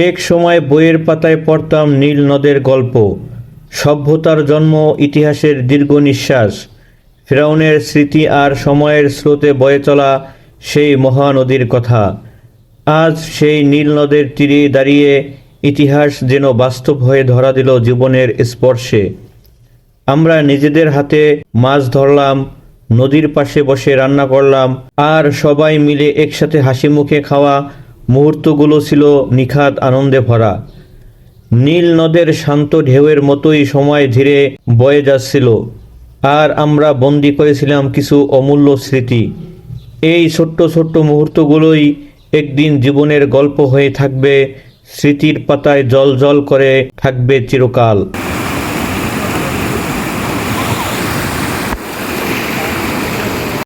এক সময় বইয়ের পাতায় পড়তাম নীল নদের গল্প, সভ্যতার জন্ম, ইতিহাসের দীর্ঘ নিঃশ্বাস, ফেরাউনের স্মৃতি আর সময়ের স্রোতে বয়ে চলা সেই মহানদীর কথা। আজ সেই নীল নদের তীরে দাঁড়িয়ে ইতিহাস যেন বাস্তব হয়ে ধরা দিল জীবনের স্পর্শে। আমরা নিজেদের হাতে মাছ ধরলাম, নদীর পাশে বসে রান্না করলাম, আর সবাই মিলে একসাথে হাসি মুখে খাওয়া মুহূর্তগুলো ছিল নিখাদ আনন্দে ভরা। নীল নদের শান্ত ঢেউয়ের মতোই সময় ধীরে বয়ে যাচ্ছিল, আর আমরা বন্দি করেছিলাম কিছু অমূল্য স্মৃতি। এই ছোট্ট ছোট্ট মুহূর্তগুলোই একদিন জীবনের গল্প হয়ে থাকবে, স্মৃতির পাতায় জল জল করে থাকবে চিরকাল।